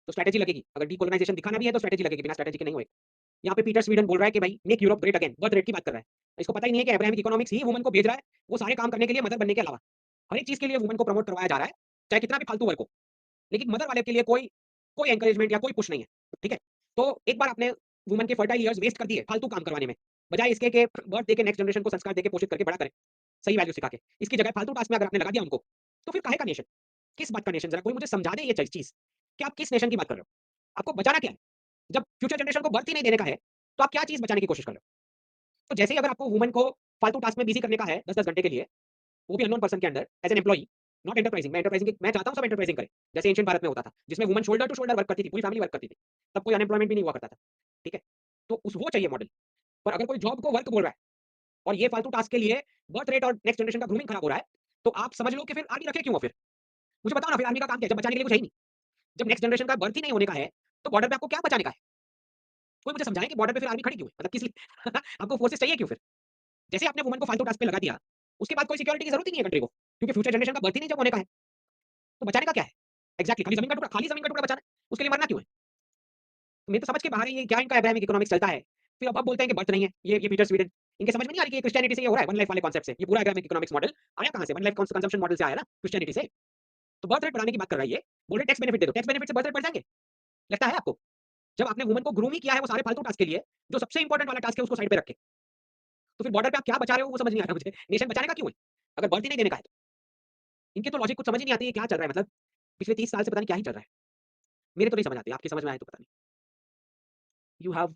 तो स्ट्रैटेजी लगेगी। अगर डीकोलोनाइजेशन दिखाना भी है तो स्ट्रैटेजी लगेगी, बिना स्ट्रैटेजी के नहीं होएगा। यहाँ पे पीटर स्वीडन बोल रहा है कि भाई make Europe great again, birth rate की बात कर रहा है। इसको पता ही नहीं है कि अब्राहमिक इकोनॉमिक्स ही वुमन को भेज रहा है, वो सारे काम करने के लिए मदर बनने के अलावा। हर एक चीज़ के लिए वुमन को प्रमोट करवाया जा रहा है, चाहे कितना भी फालतू वर्क हो। लेकिन मदर वाले के लिए कोई कोई एनकरेजमेंट या कोई पुश नहीं है, ठीक है? तो एक बार आपने वुमन के फर्टाइल ईयर्स वेस्ट कर दिए फालतू काम करवाने में, बजाय इसके कि बर्थ देके नेक्स्ट जनरेशन को संस्कार देके पोषित करके बड़ा करें, सही वैल्यू सिखा के। इसकी जगह फालतू टास्क में अगर आपने लगा दिया उनको, तो फिर काहे का नेशन? किस बात का नेशन? ज़रा कोई मुझे समझा दे ये चीज़ कि आप किस नेशन की बात कर रहे हो? आपको बचाना क्या है? जब फ्यूचर जनरेशन को बर्थ ही नहीं देने का है, तो आप क्या चीज़ बचाने की कोशिश कर रहे हो? तो जैसे ही अगर आपको वुमन को फालतू टास्क में बिज़ी करने का है 10-10 घंटे के लिए, वो भी अननोन पर्सन के under as an employee, not enterprising मैं चाहता हूँ सब एंटरप्राइजिंग करें, जैसे एंशिएंट भारत में होता था, जिसमें woman shoulder to shoulder work करती थी, पूरी फैमिली वर्क करती थी। तब कोई अनएम्प्लॉयमेंट भी नहीं हुआ करता था, ठीक है? तो उस वो चाहिए मॉडल। पर अगर कोई जॉब को वर्क बोल रहा है और ये फालतू टास्क के लिए बर्थ रेट और नेक्स्ट जनरेशन का ग्रूमिंग खराब हो रहा है, तो आप समझ लो कि फिर आर्मी रखे क्यों हो फिर? मुझे बताओ ना फिर आर्मी का काम क्या है? जब बचाने के लिए कुछ है ही नहीं। जब नेक्स्ट जनरेशन का बर्थ ही नहीं होने का है, तो बॉर्डर पे आपको क्या बचाने का है? कोई मुझे समझाए कि बॉर्डर पे फिर आर्मी खड़ी क्यों है? मतलब किस लिए? आपको फोर्सेस चाहिए क्यों फिर? जैसे आपने वुमन को फालतू टास्क पे लगा दिया, उसके बाद कोई सिक्योरिटी की जरूरत ही नहीं है कंट्री को, क्योंकि फ्यूचर जनरेशन का बर्थ ही नहीं जब होने का है, तो बचाने का क्या है? एग्जैक्टली खाली जमीन का टुकड़ा बचाना है, उसके लिए मरना क्यों है? तो मेरे तो समझ के बाहर है ये क्या इनका अब्राहमिक इकोनॉमिक्स चलता है। फिर अब बोलते हैं कि बर्थ नहीं है, ये पीटर स्वीडन, इनके समझ में नहीं आ रही कि ये क्रिश्चियनिटी से ये हो रहा है, वन लाइफ वाले कॉन्सेप्ट से। ये पूरा अब्राहमिक इकोनॉमिक्स मॉडल आया कहाँ से? वन लाइफ कंजम्पशन मॉडल से आया ना, क्रिश्चियनिटी से। तो बर्थ रेट बढ़ाने की बात कर रहा है ये, बोल रहे टैक्स बेनिफिट दे दो, टैक्स बेनिफिट से बर्थ रेट बढ़ जाएंगे? लगता है आपको? जब आपने वुमन को ग्रूम ही किया है वो सारे फालतू टास्क के लिए, जो सबसे इंपॉर्टेंट वाला टास्क है उसको साइड पे रख के, तो फिर बॉर्डर पे आप क्या बचा रहे हो वो समझ नहीं आ रहा मुझे। नेशन बचाने का क्यों है? अगर बर्थ ही नहीं देने का है तो। इनके तो लॉजिक कुछ समझ ही नहीं आती है, क्या चल रहा है मतलब पिछले 30 साल से पता नहीं क्या ही चल रहा है। मेरे तो नहीं समझ आती, आपकी समझ में आए तो पता नहीं। You have